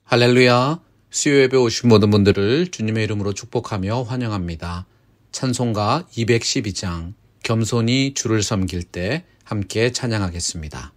할렐루야, 수요예배 오신 모든 분들을 주님의 이름으로 축복하며 환영합니다. 찬송가 212장, 겸손히 주를 섬길 때 함께 찬양하겠습니다.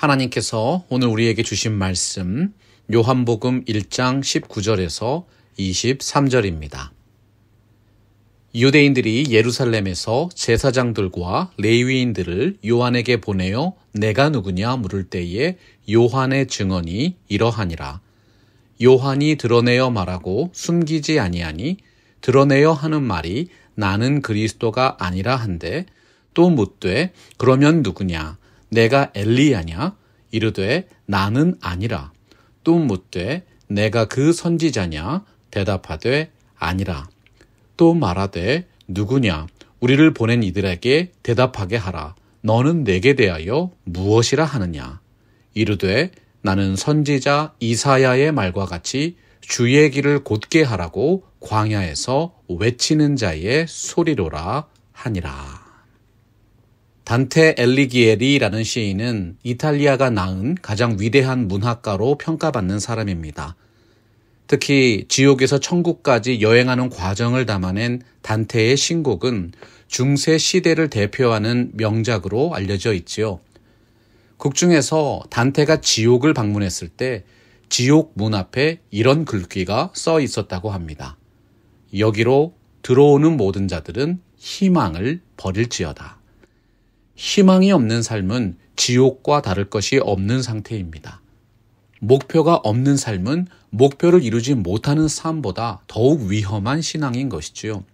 하나님께서 오늘 우리에게 주신 말씀 요한복음 1장 19절에서 23절입니다. 유대인들이 예루살렘에서 제사장들과 레위인들을 요한에게 보내어 내가 누구냐 물을 때에 요한의 증언이 이러하니라. 요한이 드러내어 말하고 숨기지 아니하니 드러내어 하는 말이 나는 그리스도가 아니라 한데 또 묻되 그러면 누구냐 내가 엘리야냐? 이르되 나는 아니라. 또 묻되 내가 그 선지자냐? 대답하되 아니라. 또 말하되 누구냐? 우리를 보낸 이들에게 대답하게 하라. 너는 내게 대하여 무엇이라 하느냐? 이르되 나는 선지자 이사야의 말과 같이 주의 길을 곧게 하라고 광야에서 외치는 자의 소리로라 하니라. 단테 엘리기에리라는 시인은 이탈리아가 낳은 가장 위대한 문학가로 평가받는 사람입니다. 특히 지옥에서 천국까지 여행하는 과정을 담아낸 단테의 신곡은 중세 시대를 대표하는 명작으로 알려져 있지요. 곡 중에서 단테가 지옥을 방문했을 때 지옥 문 앞에 이런 글귀가 써 있었다고 합니다. 여기로 들어오는 모든 자들은 희망을 버릴지어다. 희망이 없는 삶은 지옥과 다를 것이 없는 상태입니다. 목표가 없는 삶은 목표를 이루지 못하는 삶보다 더욱 위험한 신앙인 것이지요.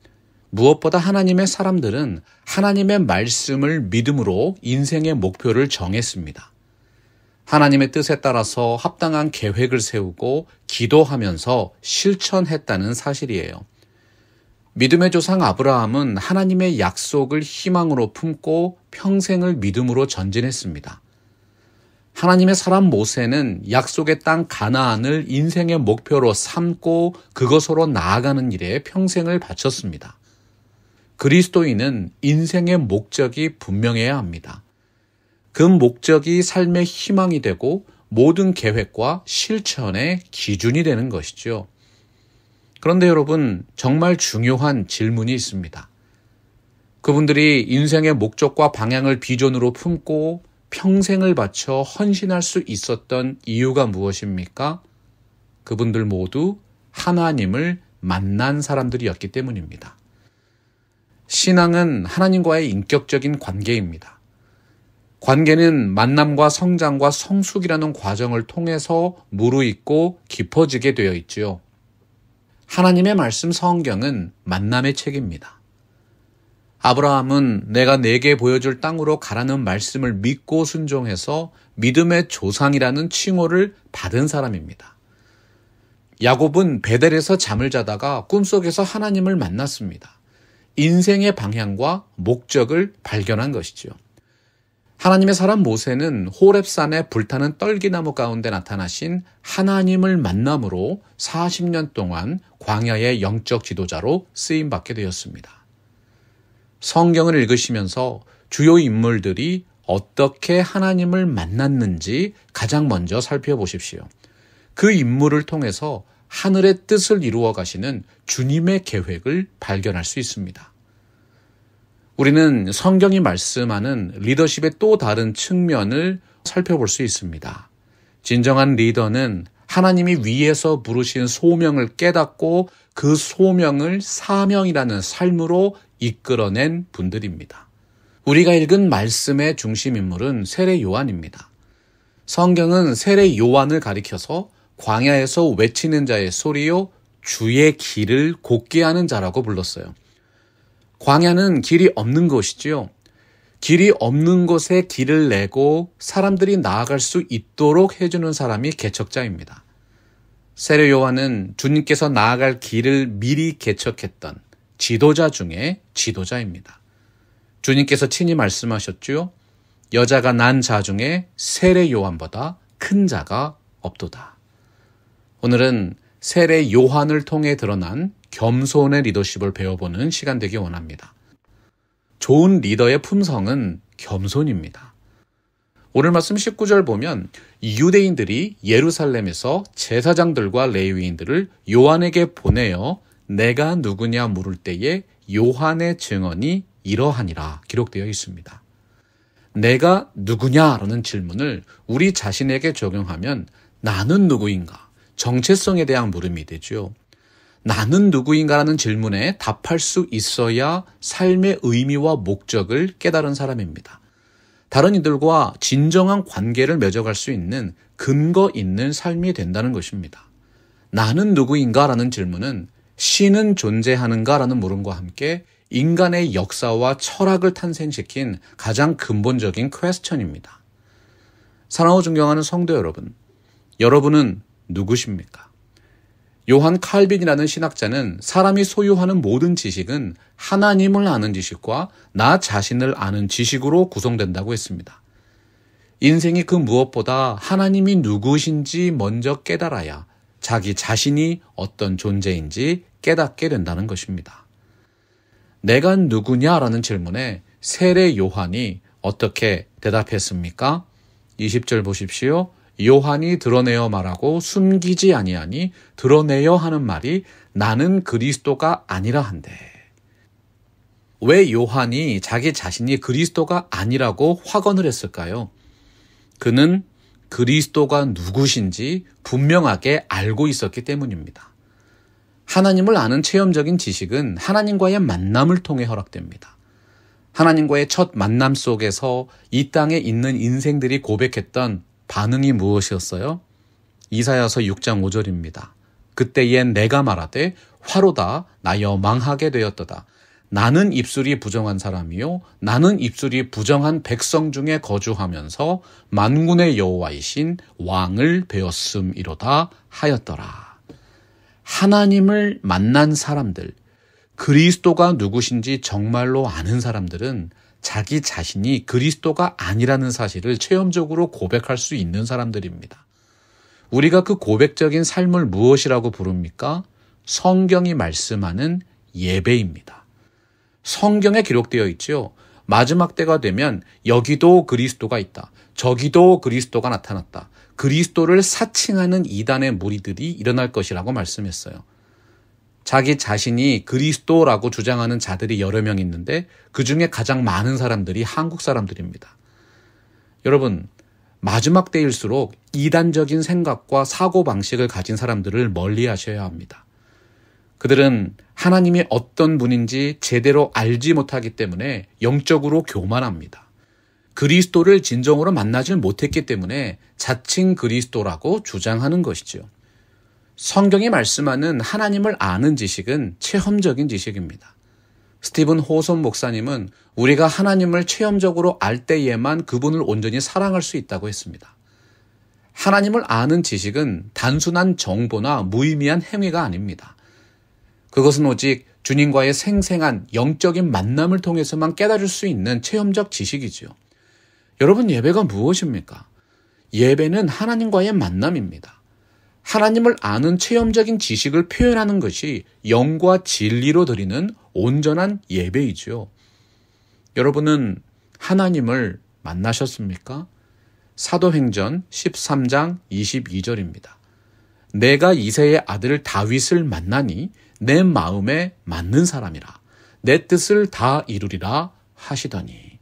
무엇보다 하나님의 사람들은 하나님의 말씀을 믿음으로 인생의 목표를 정했습니다. 하나님의 뜻에 따라서 합당한 계획을 세우고 기도하면서 실천했다는 사실이에요. 믿음의 조상 아브라함은 하나님의 약속을 희망으로 품고 평생을 믿음으로 전진했습니다. 하나님의 사람 모세는 약속의 땅 가나안을 인생의 목표로 삼고 그것으로 나아가는 일에 평생을 바쳤습니다. 그리스도인은 인생의 목적이 분명해야 합니다. 그 목적이 삶의 희망이 되고 모든 계획과 실천의 기준이 되는 것이죠. 그런데 여러분, 정말 중요한 질문이 있습니다. 그분들이 인생의 목적과 방향을 비전으로 품고 평생을 바쳐 헌신할 수 있었던 이유가 무엇입니까? 그분들 모두 하나님을 만난 사람들이었기 때문입니다. 신앙은 하나님과의 인격적인 관계입니다. 관계는 만남과 성장과 성숙이라는 과정을 통해서 무르익고 깊어지게 되어 있지요. 하나님의 말씀 성경은 만남의 책입니다. 아브라함은 내가 내게 보여줄 땅으로 가라는 말씀을 믿고 순종해서 믿음의 조상이라는 칭호를 받은 사람입니다. 야곱은 베델에서 잠을 자다가 꿈속에서 하나님을 만났습니다. 인생의 방향과 목적을 발견한 것이죠. 하나님의 사람 모세는 호렙산의 불타는 떨기나무 가운데 나타나신 하나님을 만남으로 40년 동안 광야의 영적 지도자로 쓰임받게 되었습니다. 성경을 읽으시면서 주요 인물들이 어떻게 하나님을 만났는지 가장 먼저 살펴보십시오. 그 인물을 통해서 하늘의 뜻을 이루어 가시는 주님의 계획을 발견할 수 있습니다. 우리는 성경이 말씀하는 리더십의 또 다른 측면을 살펴볼 수 있습니다. 진정한 리더는 하나님이 위에서 부르신 소명을 깨닫고 그 소명을 사명이라는 삶으로 이끌어낸 분들입니다. 우리가 읽은 말씀의 중심 인물은 세례 요한입니다. 성경은 세례 요한을 가리켜서 광야에서 외치는 자의 소리요 주의 길을 곧게 하는 자라고 불렀어요. 광야는 길이 없는 곳이지요. 길이 없는 곳에 길을 내고 사람들이 나아갈 수 있도록 해주는 사람이 개척자입니다. 세례 요한은 주님께서 나아갈 길을 미리 개척했던 지도자 중에 지도자입니다. 주님께서 친히 말씀하셨죠. 여자가 난 자 중에 세례 요한보다 큰 자가 없도다. 오늘은 세례 요한을 통해 드러난 겸손의 리더십을 배워보는 시간 되기 원합니다. 좋은 리더의 품성은 겸손입니다. 오늘 말씀 19절 보면 유대인들이 예루살렘에서 제사장들과 레위인들을 요한에게 보내어 내가 누구냐 물을 때에 요한의 증언이 이러하니라 기록되어 있습니다. 내가 누구냐라는 질문을 우리 자신에게 적용하면 나는 누구인가? 정체성에 대한 물음이 되죠. 나는 누구인가라는 질문에 답할 수 있어야 삶의 의미와 목적을 깨달은 사람입니다. 다른 이들과 진정한 관계를 맺어갈 수 있는 근거 있는 삶이 된다는 것입니다. 나는 누구인가라는 질문은 신은 존재하는가라는 물음과 함께 인간의 역사와 철학을 탄생시킨 가장 근본적인 퀘스천입니다. 사랑하고 존경하는 성도 여러분, 여러분은 누구십니까? 요한 칼빈이라는 신학자는 사람이 소유하는 모든 지식은 하나님을 아는 지식과 나 자신을 아는 지식으로 구성된다고 했습니다. 인생이 그 무엇보다 하나님이 누구신지 먼저 깨달아야 자기 자신이 어떤 존재인지 깨닫게 된다는 것입니다. 내가 누구냐라는 질문에 세례 요한이 어떻게 대답했습니까? 20절 보십시오. 요한이 드러내어 말하고 숨기지 아니하니 드러내어 하는 말이 나는 그리스도가 아니라 한데. 왜 요한이 자기 자신이 그리스도가 아니라고 확언을 했을까요? 그는 그리스도가 누구신지 분명하게 알고 있었기 때문입니다. 하나님을 아는 체험적인 지식은 하나님과의 만남을 통해 허락됩니다. 하나님과의 첫 만남 속에서 이 땅에 있는 인생들이 고백했던 반응이 무엇이었어요? 이사야서 6장 5절입니다. 그때엔 내가 말하되 화로다 나여 망하게 되었도다. 나는 입술이 부정한 사람이요 나는 입술이 부정한 백성 중에 거주하면서 만군의 여호와이신 왕을 배웠음이로다 하였더라. 하나님을 만난 사람들, 그리스도가 누구신지 정말로 아는 사람들은 자기 자신이 그리스도가 아니라는 사실을 체험적으로 고백할 수 있는 사람들입니다. 우리가 그 고백적인 삶을 무엇이라고 부릅니까? 성경이 말씀하는 예배입니다. 성경에 기록되어 있죠. 마지막 때가 되면 여기도 그리스도가 있다. 저기도 그리스도가 나타났다. 그리스도를 사칭하는 이단의 무리들이 일어날 것이라고 말씀했어요. 자기 자신이 그리스도라고 주장하는 자들이 여러 명 있는데 그중에 가장 많은 사람들이 한국 사람들입니다. 여러분, 마지막 때일수록 이단적인 생각과 사고방식을 가진 사람들을 멀리하셔야 합니다. 그들은 하나님이 어떤 분인지 제대로 알지 못하기 때문에 영적으로 교만합니다. 그리스도를 진정으로 만나지 못했기 때문에 자칭 그리스도라고 주장하는 것이죠. 성경이 말씀하는 하나님을 아는 지식은 체험적인 지식입니다. 스티븐 호손 목사님은 우리가 하나님을 체험적으로 알 때에만 그분을 온전히 사랑할 수 있다고 했습니다. 하나님을 아는 지식은 단순한 정보나 무의미한 행위가 아닙니다. 그것은 오직 주님과의 생생한 영적인 만남을 통해서만 깨달을 수 있는 체험적 지식이지요. 여러분, 예배가 무엇입니까? 예배는 하나님과의 만남입니다. 하나님을 아는 체험적인 지식을 표현하는 것이 영과 진리로 드리는 온전한 예배이죠. 여러분은 하나님을 만나셨습니까? 사도행전 13장 22절입니다. 내가 이새의 아들 다윗을 만나니 내 마음에 맞는 사람이라. 내 뜻을 다 이루리라 하시더니.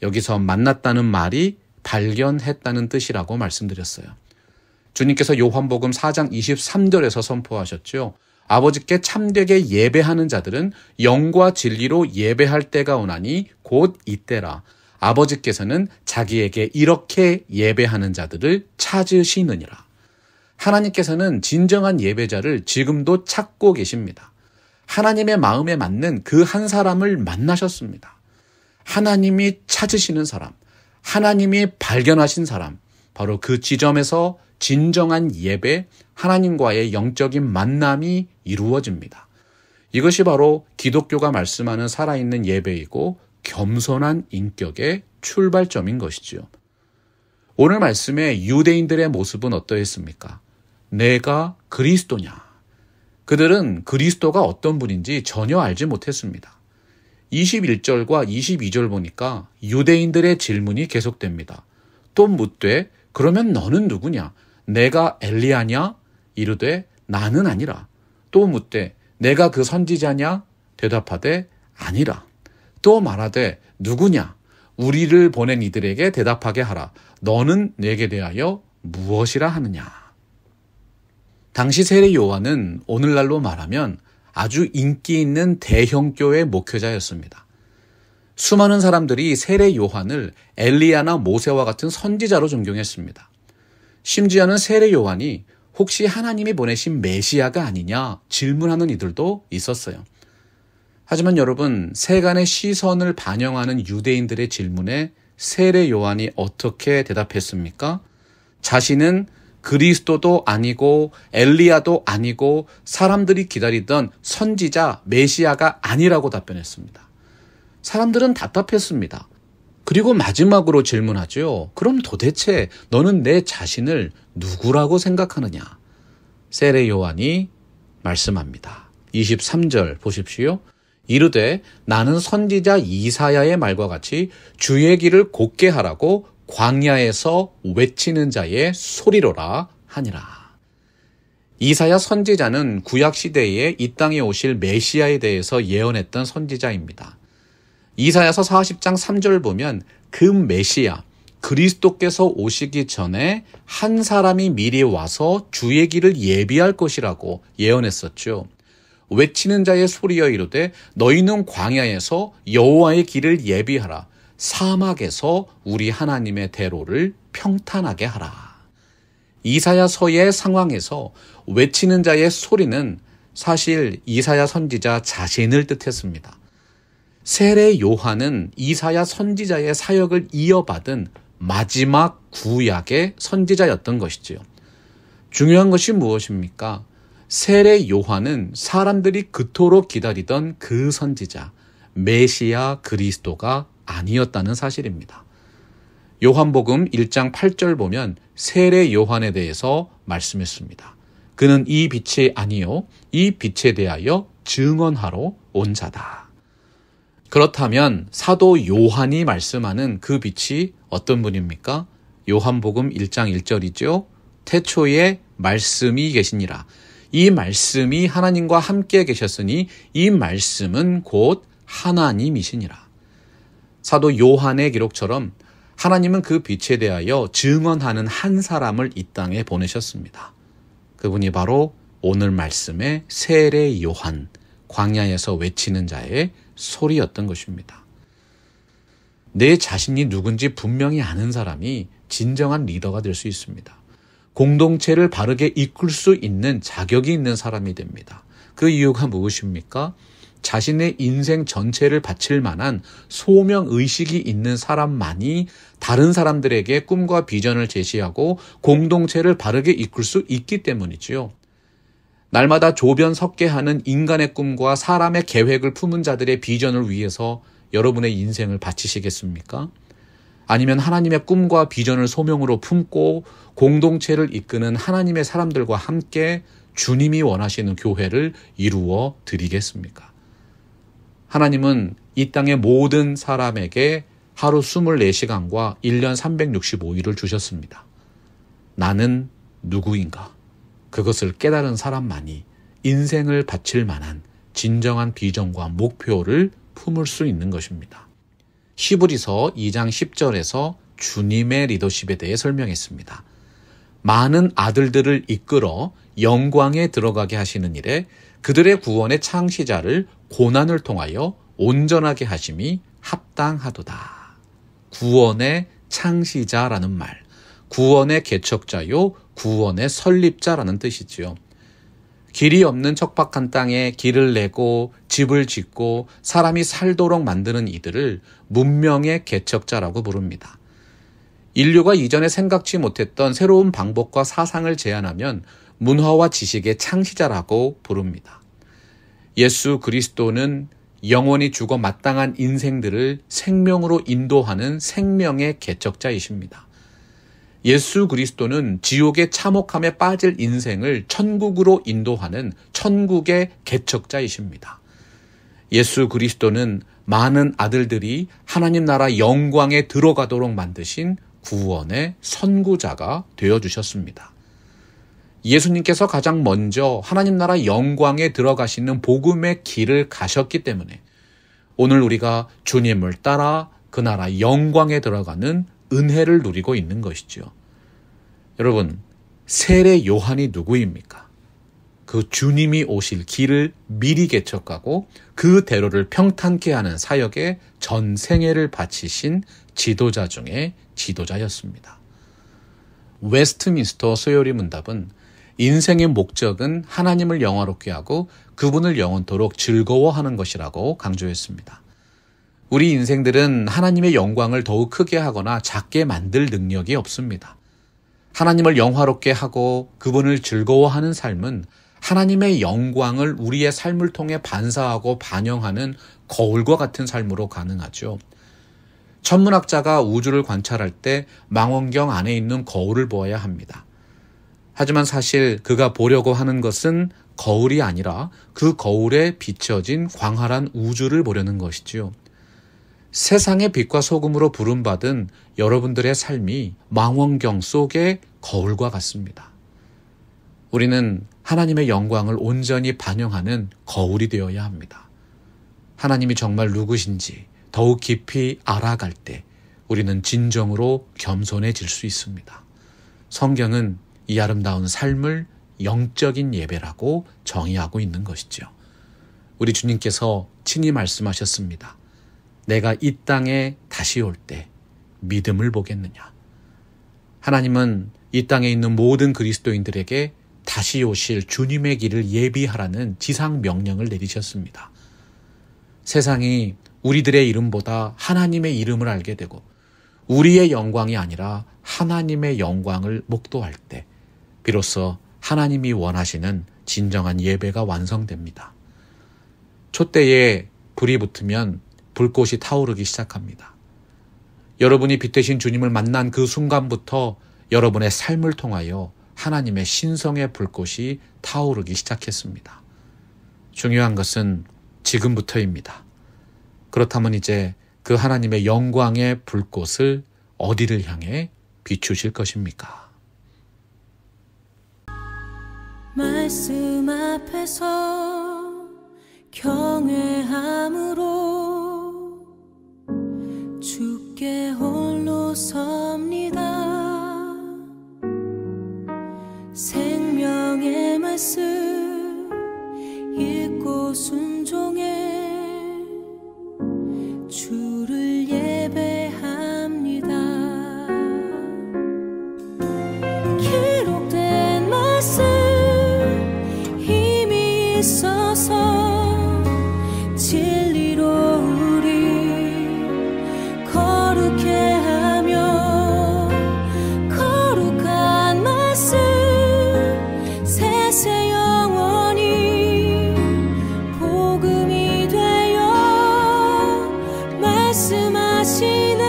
여기서 만났다는 말이 발견했다는 뜻이라고 말씀드렸어요. 주님께서 요한복음 4장 23절에서 선포하셨죠. 아버지께 참되게 예배하는 자들은 영과 진리로 예배할 때가 오나니 곧 이때라. 아버지께서는 자기에게 이렇게 예배하는 자들을 찾으시느니라. 하나님께서는 진정한 예배자를 지금도 찾고 계십니다. 하나님의 마음에 맞는 그 한 사람을 만나셨습니다. 하나님이 찾으시는 사람, 하나님이 발견하신 사람, 바로 그 지점에서 진정한 예배, 하나님과의 영적인 만남이 이루어집니다. 이것이 바로 기독교가 말씀하는 살아있는 예배이고 겸손한 인격의 출발점인 것이지요. 오늘 말씀의 유대인들의 모습은 어떠했습니까? 내가 그리스도냐? 그들은 그리스도가 어떤 분인지 전혀 알지 못했습니다. 21절과 22절 보니까 유대인들의 질문이 계속됩니다. 또 묻되 그러면 너는 누구냐? 내가 엘리야냐? 이르되 나는 아니라. 또 묻되 내가 그 선지자냐? 대답하되 아니라. 또 말하되 누구냐? 우리를 보낸 이들에게 대답하게 하라. 너는 내게 대하여 무엇이라 하느냐? 당시 세례 요한은 오늘날로 말하면 아주 인기 있는 대형교회 목회자였습니다. 수많은 사람들이 세례 요한을 엘리야나 모세와 같은 선지자로 존경했습니다. 심지어는 세례 요한이 혹시 하나님이 보내신 메시아가 아니냐 질문하는 이들도 있었어요. 하지만 여러분, 세간의 시선을 반영하는 유대인들의 질문에 세례 요한이 어떻게 대답했습니까? 자신은 그리스도도 아니고 엘리야도 아니고 사람들이 기다리던 선지자 메시아가 아니라고 답변했습니다. 사람들은 답답했습니다. 그리고 마지막으로 질문하죠. 그럼 도대체 너는 내 자신을 누구라고 생각하느냐? 세례 요한이 말씀합니다. 23절 보십시오. 이르되 나는 선지자 이사야의 말과 같이 주의 길을 곧게 하라고 광야에서 외치는 자의 소리로라 하니라. 이사야 선지자는 구약시대에 이 땅에 오실 메시아에 대해서 예언했던 선지자입니다. 이사야서 40장 3절 보면 그 메시아, 그리스도께서 오시기 전에 한 사람이 미리 와서 주의 길을 예비할 것이라고 예언했었죠. 외치는 자의 소리여 이르되 너희는 광야에서 여호와의 길을 예비하라. 사막에서 우리 하나님의 대로를 평탄하게 하라. 이사야서의 상황에서 외치는 자의 소리는 사실 이사야 선지자 자신을 뜻했습니다. 세례 요한은 이사야 선지자의 사역을 이어받은 마지막 구약의 선지자였던 것이지요. 중요한 것이 무엇입니까? 세례 요한은 사람들이 그토록 기다리던 그 선지자, 메시아 그리스도가 아니었다는 사실입니다. 요한복음 1장 8절 보면 세례 요한에 대해서 말씀했습니다. 그는 이 빛이 아니요 이 빛에 대하여 증언하러 온 자다. 그렇다면 사도 요한이 말씀하는 그 빛이 어떤 분입니까? 요한복음 1장 1절이죠. 태초에 말씀이 계시니라. 이 말씀이 하나님과 함께 계셨으니 이 말씀은 곧 하나님이시니라. 사도 요한의 기록처럼 하나님은 그 빛에 대하여 증언하는 한 사람을 이 땅에 보내셨습니다. 그분이 바로 오늘 말씀의 세례 요한, 광야에서 외치는 자의 소리였던 것입니다. 내 자신이 누군지 분명히 아는 사람이 진정한 리더가 될 수 있습니다. 공동체를 바르게 이끌 수 있는 자격이 있는 사람이 됩니다. 그 이유가 무엇입니까? 자신의 인생 전체를 바칠 만한 소명의식이 있는 사람만이 다른 사람들에게 꿈과 비전을 제시하고 공동체를 바르게 이끌 수 있기 때문이지요. 날마다 조변석계하는 인간의 꿈과 사람의 계획을 품은 자들의 비전을 위해서 여러분의 인생을 바치시겠습니까? 아니면 하나님의 꿈과 비전을 소명으로 품고 공동체를 이끄는 하나님의 사람들과 함께 주님이 원하시는 교회를 이루어 드리겠습니까? 하나님은 이 땅의 모든 사람에게 하루 24시간과 1년 365일을 주셨습니다. 나는 누구인가? 그것을 깨달은 사람만이 인생을 바칠 만한 진정한 비전과 목표를 품을 수 있는 것입니다. 히브리서 2장 10절에서 주님의 리더십에 대해 설명했습니다. 많은 아들들을 이끌어 영광에 들어가게 하시는 일에 그들의 구원의 창시자를 고난을 통하여 온전하게 하심이 합당하도다. 구원의 창시자라는 말, 구원의 개척자요, 구원의 설립자라는 뜻이지요. 길이 없는 척박한 땅에 길을 내고 집을 짓고 사람이 살도록 만드는 이들을 문명의 개척자라고 부릅니다. 인류가 이전에 생각지 못했던 새로운 방법과 사상을 제안하면 문화와 지식의 창시자라고 부릅니다. 예수 그리스도는 영원히 죽어 마땅한 인생들을 생명으로 인도하는 생명의 개척자이십니다. 예수 그리스도는 지옥의 참혹함에 빠질 인생을 천국으로 인도하는 천국의 개척자이십니다. 예수 그리스도는 많은 아들들이 하나님 나라 영광에 들어가도록 만드신 구원의 선구자가 되어주셨습니다. 예수님께서 가장 먼저 하나님 나라 영광에 들어가시는 복음의 길을 가셨기 때문에 오늘 우리가 주님을 따라 그 나라 영광에 들어가는 은혜를 누리고 있는 것이죠. 여러분, 세례 요한이 누구입니까? 그 주님이 오실 길을 미리 개척하고 그 대로를 평탄케 하는 사역에 전 생애를 바치신 지도자 중에 지도자였습니다. 웨스트민스터 소요리 문답은 인생의 목적은 하나님을 영화롭게 하고 그분을 영원토록 즐거워하는 것이라고 강조했습니다. 우리 인생들은 하나님의 영광을 더욱 크게 하거나 작게 만들 능력이 없습니다. 하나님을 영화롭게 하고 그분을 즐거워하는 삶은 하나님의 영광을 우리의 삶을 통해 반사하고 반영하는 거울과 같은 삶으로 가능하죠. 천문학자가 우주를 관찰할 때 망원경 안에 있는 거울을 보아야 합니다. 하지만 사실 그가 보려고 하는 것은 거울이 아니라 그 거울에 비춰진 광활한 우주를 보려는 것이지요. 세상의 빛과 소금으로 부름받은 여러분들의 삶이 망원경 속의 거울과 같습니다. 우리는 하나님의 영광을 온전히 반영하는 거울이 되어야 합니다. 하나님이 정말 누구신지 더욱 깊이 알아갈 때 우리는 진정으로 겸손해질 수 있습니다. 성경은 이 아름다운 삶을 영적인 예배라고 정의하고 있는 것이죠. 우리 주님께서 친히 말씀하셨습니다. 내가 이 땅에 다시 올 때 믿음을 보겠느냐. 하나님은 이 땅에 있는 모든 그리스도인들에게 다시 오실 주님의 길을 예비하라는 지상 명령을 내리셨습니다. 세상이 우리들의 이름보다 하나님의 이름을 알게 되고 우리의 영광이 아니라 하나님의 영광을 목도할 때 비로소 하나님이 원하시는 진정한 예배가 완성됩니다. 촛대에 불이 붙으면 불꽃이 타오르기 시작합니다. 여러분이 빛되신 주님을 만난 그 순간부터 여러분의 삶을 통하여 하나님의 신성의 불꽃이 타오르기 시작했습니다. 중요한 것은 지금부터입니다. 그렇다면 이제 그 하나님의 영광의 불꽃을 어디를 향해 비추실 것입니까? 말씀 앞에서 경외함으로 주께 홀로 섭니다. 생명의 말씀 읽고 순종해 주를 예배합니다. 기록된 말씀 힘이 있어서 진리로 우리 거룩해 하며 거룩한 말씀 세세 영원히 복음이 되어 말씀하시네.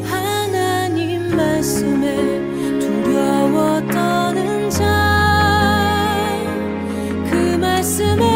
하나님 말씀에 두려워 떠는 자 그 말씀에